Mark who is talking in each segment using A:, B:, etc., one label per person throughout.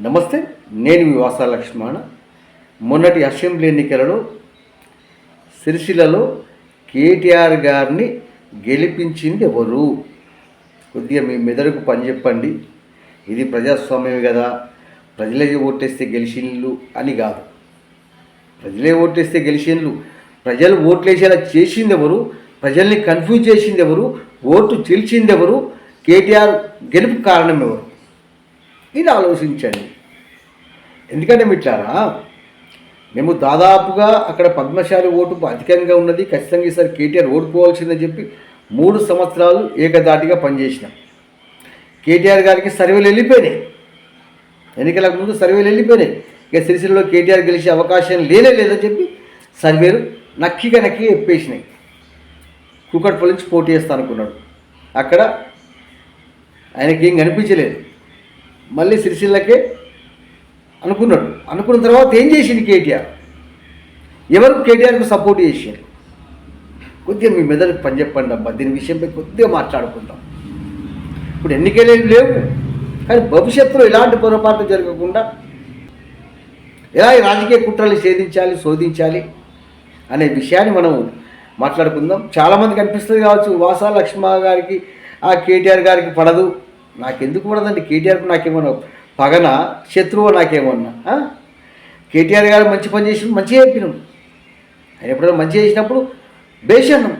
A: నమస్తే, నేను మీ వాసా లక్ష్మణ. మొన్నటి అసెంబ్లీ ఎన్నికలలో సిరిసిల్లలో కేటీఆర్ గారిని గెలిపించింది ఎవరు? కొద్దిగా మీ మెదడుకు పని చెప్పండి. ఇది ప్రజాస్వామ్యమే కదా, ప్రజలే ఓటేస్తే గెలిచిన్లు అని కాదు. ప్రజలే ఓటేస్తే గెలిచిన్లు, ప్రజలు ఓట్లేసేలా చేసింది ఎవరు? ప్రజల్ని కన్ఫ్యూజ్ చేసింది ఎవరు? ఓటు చీల్చింది ఎవరు? కేటీఆర్ గెలుపు కారణం ఎవరు? ఇది ఆలోచించండి. ఎందుకంటే మిట్లారా, మేము దాదాపుగా అక్కడ పద్మశాలి ఓటు అధికంగా ఉన్నది, ఖచ్చితంగా ఈసారి కేటీఆర్ ఓడిపోవాల్సిందని చెప్పి 3 సంవత్సరాలు ఏకదాటిగా పనిచేసినాం. కేటీఆర్ గారికి సర్వేలు వెళ్ళిపోయినాయి, ఎన్నికలకు ముందు సర్వేలు వెళ్ళిపోయినాయి. ఇక సిరిసిల్లలో కేటీఆర్ గెలిచే అవకాశం లేదని చెప్పి సర్వేలు నక్కిగా ఎప్పేసినాయి. కూకట్పల్లి నుంచి పోటీ చేస్తా అనుకున్నాడు, అక్కడ ఆయనకి ఏం కనిపించలేదు. మళ్ళీ సిరిసిల్లకే అనుకున్న తర్వాత ఏం చేసింది కేటీఆర్? ఎవరు కేటీఆర్కు సపోర్ట్ చేసింది? కొద్దిగా మీ మెదడుకు పని చెప్పండి అబ్బా. దీని విషయంపై కొద్దిగా మాట్లాడుకుందాం. ఇప్పుడు ఎన్నికలు లేవు, కానీ భవిష్యత్తులో ఇలాంటి పొరపాట్లు జరగకుండా ఎలా ఈ రాజకీయ కుట్రలు శోధించాలి అనే విషయాన్ని మనం మాట్లాడుకుందాం. చాలామందికి అనిపిస్తుంది కావచ్చు, వాసా లక్ష్మ గారికి ఆ కేటీఆర్ గారికి పడదు. నాకెందుకు పడదండి? కేటీఆర్కు నాకేమన్నా పగన, శత్రువు నాకేమన్నా? కేటీఆర్ గారు మంచి పని చేసి మంచిగా చెప్పినాం. ఆయన ఎప్పుడైనా మంచి చేసినప్పుడు బేషన్నం,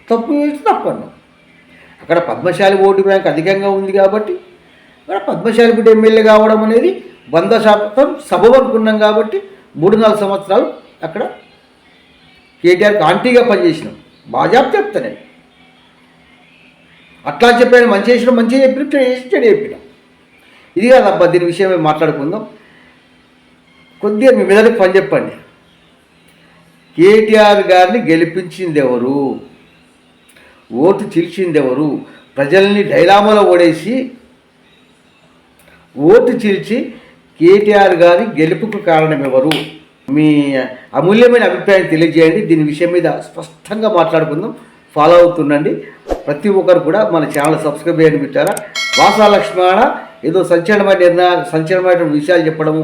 A: తప్పు చేసి తప్పు అన్నాం. అక్కడ పద్మశాలి ఓటు బ్యాంక్ అధికంగా ఉంది కాబట్టి అక్కడ పద్మశాలి బిడ్డ ఎమ్మెల్యే కావడం అనేది 100% సబబు అనుకున్నాం. కాబట్టి 3-4 సంవత్సరాలు అక్కడ కేటీఆర్కి ఆంటీగా పనిచేసినాం. బాజాబ్ చెప్తానే అట్లా చెప్పాను. మంచి చేసిన మంచిగా చెప్పిన, చెడు చెప్పినాం. ఇది కాదబ్బా, దీని విషయమే మాట్లాడుకుందాం. కొద్దిగా మీ మెదడుకు పని చెప్పండి. కేటీఆర్ గారిని గెలిపించింది ఎవరు? ఓటు చీల్చింది ఎవరు? ప్రజల్ని డైలామాలో ఓడేసి ఓటు చీల్చి కేటీఆర్ గారి గెలుపుకు కారణం ఎవరు? మీ అమూల్యమైన అభిప్రాయం తెలియజేయండి. దీని విషయం మీద స్పష్టంగా మాట్లాడుకుందాం. ఫాలో అవుతుండండి. ప్రతి ఒక్కరు కూడా మన ఛానల్ సబ్స్క్రైబ్ చేయండి మిత్రారా. వాసా లక్ష్మణ ఏదో సంచలనమైన విషయాలు చెప్పడము,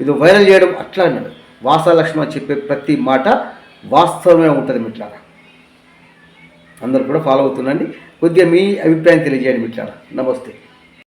A: ఏదో వైరల్ చేయడం అట్లా అన్నాడు. వాసా లక్ష్మణ చెప్పే ప్రతి మాట వాస్తవమే ఉంటుంది మిత్రారా. అందరూ కూడా ఫాలో అవుతుండండి. కొద్దిగా మీ అభిప్రాయం తెలియజేయండి మిత్రారా. నమస్తే.